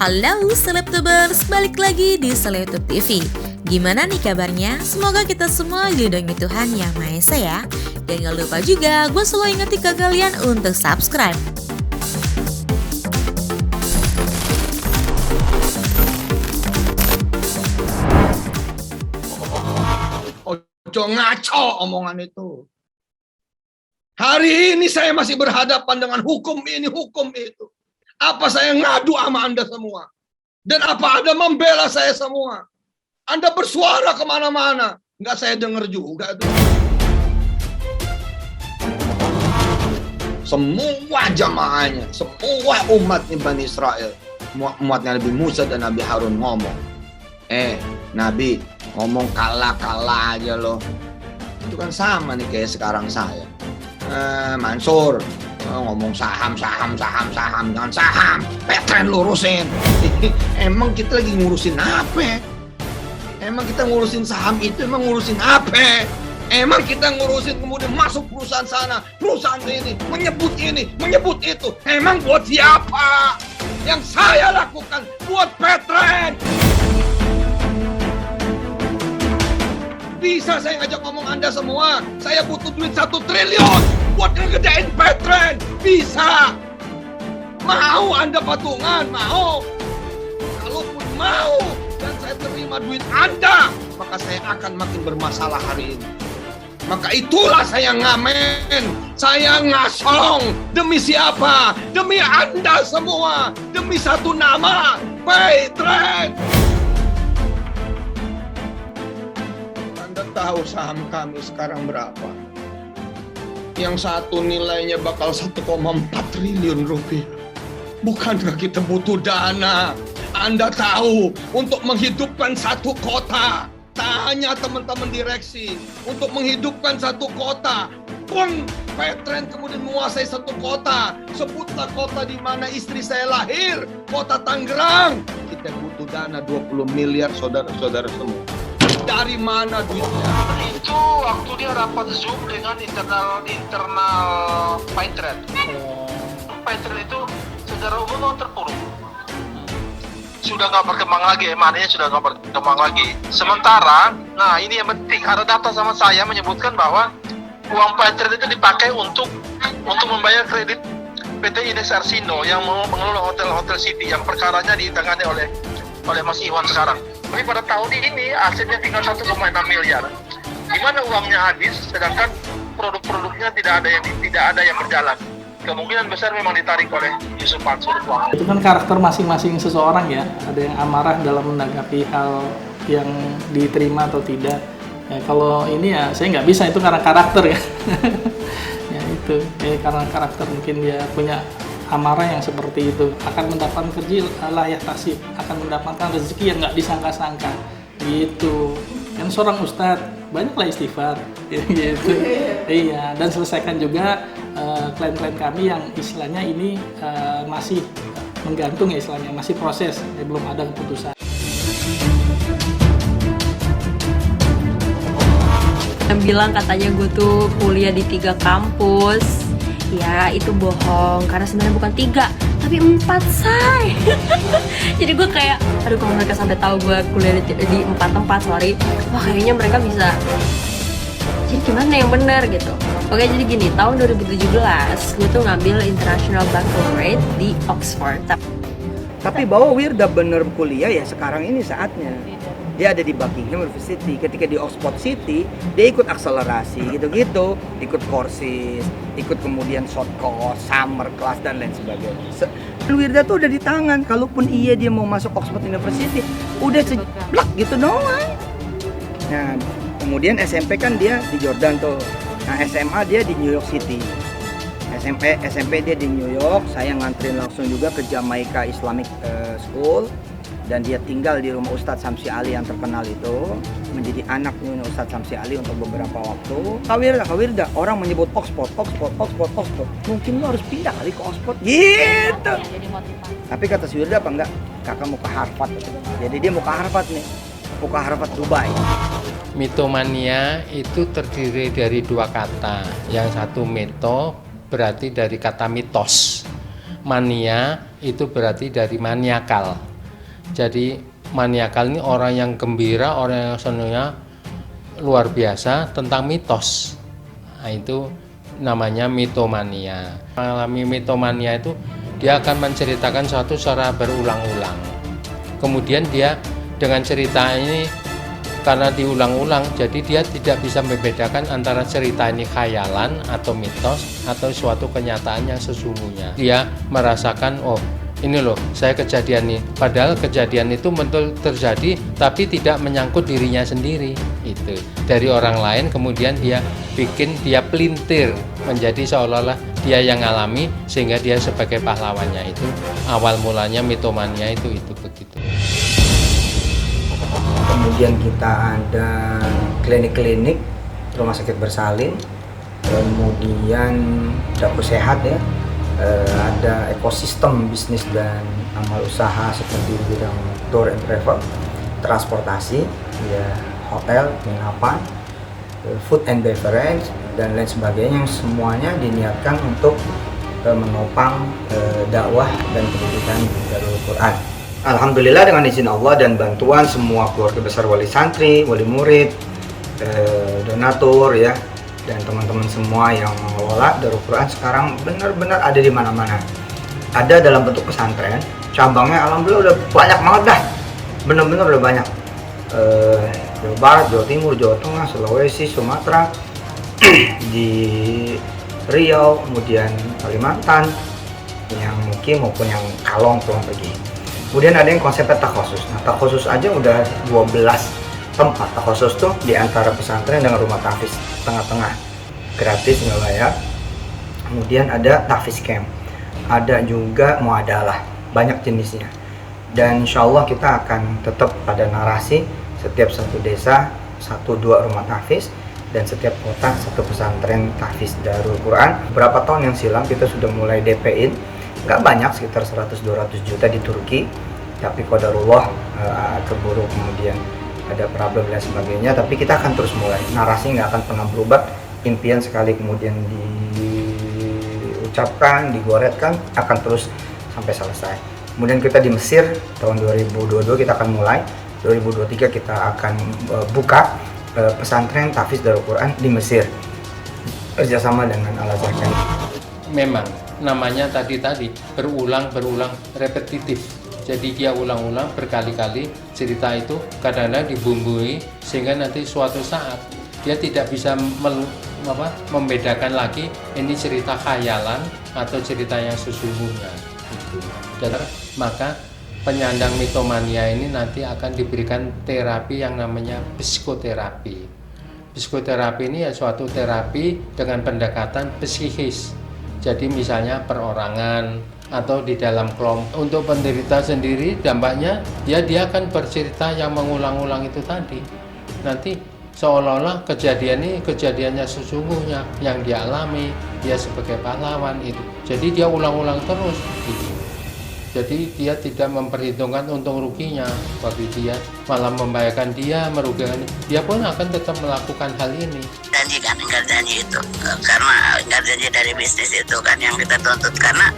Halo Selebtubers, balik lagi di Selebtub TV. Gimana nih kabarnya? Semoga kita semua dilindungi Tuhan Yang Maha Esa ya. Dan gak lupa juga, gue selalu ingetin ke kalian untuk subscribe. Ojo ngaco omongan itu. Hari ini saya masih berhadapan dengan hukum ini, hukum itu. Apa saya ngadu sama Anda semua? Dan apa Anda membela saya semua? Anda bersuara kemana-mana. Nggak saya dengar juga itu. Semua jamaahnya, semua umatnya Bani Israel, umatnya Nabi Musa dan Nabi Harun ngomong. Nabi, ngomong kalah-kalah aja loh. Itu kan sama nih kayak sekarang saya. Mansur, ngomong saham, jangan saham, Petren lurusin. Emang kita lagi ngurusin apa? Emang kita ngurusin saham itu, emang ngurusin apa? Emang kita ngurusin kemudian masuk perusahaan sana, perusahaan ini, menyebut itu. Emang buat siapa? Yang saya lakukan buat Petren. Bisa saya ngajak ngomong Anda semua, saya butuh duit 1 triliun buat ngegedein Petren. Bisa. Mau Anda patungan? Mau. Kalaupun mau dan saya terima duit Anda, maka saya akan makin bermasalah hari ini. Maka itulah saya ngamen, saya ngasong. Demi siapa? Demi Anda semua. Demi satu nama, Petren. Anda tahu saham kami sekarang berapa? Yang satu nilainya bakal 1,4 triliun rupiah. Bukankah kita butuh dana? Anda tahu, untuk menghidupkan satu kota, tanya teman-teman direksi, untuk menghidupkan satu kota, pun Petren kemudian menguasai satu kota. Sebutlah kota di mana istri saya lahir, kota Tangerang. Kita butuh dana 20 miliar saudara-saudara semua. Dari mana duitnya? Itu waktu dia rapat Zoom dengan internal Petren. Petren itu secara umum terpuruk. Sudah nggak berkembang lagi, emannya sudah nggak berkembang lagi. Sementara, nah ini yang penting, ada data sama saya menyebutkan bahwa uang Petren itu dipakai untuk membayar kredit PT Indes Arsindo yang mengelola hotel City yang perkaranya ditangani oleh Mas Iwan sekarang. Tapi pada tahun ini asetnya tinggal 1,6 miliar. Di mana uangnya habis, sedangkan produk-produknya tidak ada yang berjalan. Kemungkinan besar memang ditarik oleh Yusuf Mansur uangnya. Itu kan karakter masing-masing seseorang ya. Ada yang amarah dalam menanggapi hal yang diterima atau tidak. Ya, kalau ini ya saya nggak bisa, itu karena karakter ya. Ya itu, karena karakter mungkin dia punya amarah yang seperti itu, akan mendapatkan kerja layak tasib, akan mendapatkan rezeki yang nggak disangka-sangka gitu. Yang seorang ustadz banyaklah istighfar gitu. Iya, dan selesaikan juga klien-klien kami yang istilahnya ini masih menggantung ya, istilahnya masih proses, belum ada keputusan. Yang bilang katanya gue tuh kuliah di 3 kampus. Ya itu bohong, karena sebenarnya bukan 3 tapi 4 say. Jadi gue kayak, aduh kalau mereka sampai tahu gue kuliah di 4 tempat, sorry, wah kayaknya mereka bisa. Jadi gimana yang benar gitu. Oke, jadi gini, tahun 2017 gue tuh ngambil International Baccalaureate di Oxford. Tapi bahwa Wirda bener kuliah ya sekarang ini saatnya. Dia ada di Buckingham University. Ketika di Oxford City, dia ikut akselerasi gitu-gitu, ikut courses, ikut kemudian short course, summer class dan lain sebagainya. Wirda tuh udah di tangan. Kalaupun dia mau masuk Oxford University, udah seblak gitu doang. Nah, kemudian SMP kan dia di Jordan tuh. Nah, SMA dia di New York City. SMP dia di New York. Saya nganterin langsung juga ke Jamaica Islamic School. Dan dia tinggal di rumah Ustadz Samsi Ali yang terkenal itu, menjadi anaknya Ustadz Samsi Ali untuk beberapa waktu. Kawirda, orang menyebut Oxford. Mungkin lo harus pindah kali ke Oxford, gitu. Tapi kata si Wirda apa enggak? Kakak mau ke Harvard. Jadi dia mau ke Harvard nih, mau ke Harvard Dubai. Mitomania itu terdiri dari 2 kata. Yang satu mito berarti dari kata mitos. Mania itu berarti dari maniakal. Jadi maniakal ini orang yang gembira, orang yang senangnya luar biasa tentang mitos. Nah, itu namanya mitomania. Mengalami mitomania itu dia akan menceritakan suatu secara berulang-ulang. Kemudian dia dengan cerita ini karena diulang-ulang, jadi dia tidak bisa membedakan antara cerita ini khayalan atau mitos atau suatu kenyataan yang sesungguhnya. Dia merasakan, oh ini loh saya kejadian ini, padahal kejadian itu betul terjadi tapi tidak menyangkut dirinya sendiri. Itu dari orang lain, kemudian dia pelintir menjadi seolah-olah dia yang alami sehingga dia sebagai pahlawannya. Itu awal mulanya mitomania itu begitu. Kemudian kita ada klinik-klinik, rumah sakit bersalin, kemudian dapur sehat ya, ada ekosistem bisnis dan amal usaha seperti di bidang tour and travel, transportasi, ya, hotel, penginapan, food and beverage, dan lain sebagainya, yang semuanya diniatkan untuk menopang dakwah dan pendidikan Darul Quran. Alhamdulillah dengan izin Allah dan bantuan semua keluarga besar wali santri, wali murid, donatur ya, dan teman-teman semua yang mengelola Darul Quran sekarang benar-benar ada di mana-mana. Ada dalam bentuk pesantren, cabangnya alhamdulillah udah banyak banget dah, benar-benar udah banyak. Jawa Barat, Jawa Timur, Jawa Tengah, Sulawesi, Sumatera, di Riau, kemudian Kalimantan, yang Mukim maupun yang Kalong pulang pergi. Kemudian ada yang konsepnya takhosus. Nah, takhosus aja udah 12 tempat. Takhosus tuh di antara pesantren dengan rumah tahfiz tengah-tengah, gratis nggak bayar. Kemudian ada tahfiz camp, ada juga muadalah, banyak jenisnya. Dan insya Allah kita akan tetap pada narasi setiap satu desa 1-2 rumah tahfiz, dan setiap kota 1 pesantren tahfiz Darul Quran. Beberapa tahun yang silam kita sudah mulai DP-in, nggak banyak, sekitar 100-200 juta di Turki, tapi qadarullah keburu kemudian ada problem dan sebagainya. Tapi kita akan terus mulai, narasi nggak akan pernah berubah, impian sekali kemudian diucapkan, digoretkan, akan terus sampai selesai. Kemudian kita di Mesir tahun 2022 kita akan mulai, 2023 kita akan buka pesantren tahfiz Darul Quran di Mesir kerjasama dengan Al-Azhar. Memang namanya tadi berulang repetitif, jadi dia ulang-ulang berkali-kali cerita itu, kadang-kadang dibumbui sehingga nanti suatu saat dia tidak bisa membedakan lagi ini cerita khayalan atau cerita yang sesungguhnya gitu. Dan maka penyandang mitomania ini nanti akan diberikan terapi yang namanya psikoterapi. Psikoterapi ini ya suatu terapi dengan pendekatan psikis. Jadi misalnya perorangan atau di dalam kelompok. Untuk penderita sendiri dampaknya dia akan bercerita yang mengulang-ulang itu tadi. Nanti seolah-olah kejadian ini kejadiannya sesungguhnya yang dia alami, dia sebagai pahlawan itu. Jadi dia ulang-ulang terus gitu. Jadi dia tidak memperhitungkan untung ruginya, bagi dia malah membahayakan dia, merugikan dia pun akan tetap melakukan hal ini. Janji kan, ingkar janji itu, karena ingkar janji dari bisnis itu kan yang kita tuntut, karena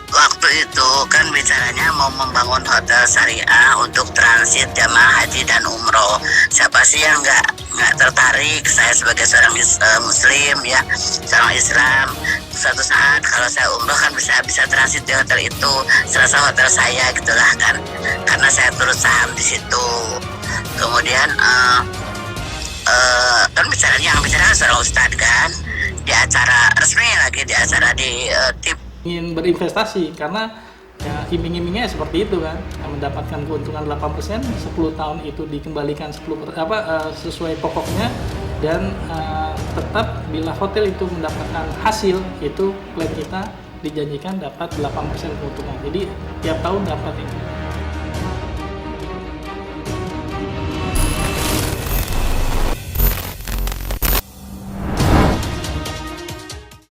waktu itu kan bicaranya mau membangun hotel syariah untuk transit jamaah haji dan umroh. Siapa sih yang nggak tertarik? Saya sebagai seorang muslim ya, seorang Islam, suatu saat kalau saya umroh kan bisa transit di hotel itu, serasa hotel saya gitulah kan, karena saya turut saham di situ. Kemudian kan bicaranya yang bicara seorang ustadz kan, di acara resmi lagi, di acara di tip. Ingin berinvestasi karena ya, iming-imingnya seperti itu kan, mendapatkan keuntungan 8%, 10 tahun itu dikembalikan sesuai pokoknya, dan tetap bila hotel itu mendapatkan hasil itu, plan kita dijanjikan dapat 8% keuntungan, jadi tiap tahun dapat itu.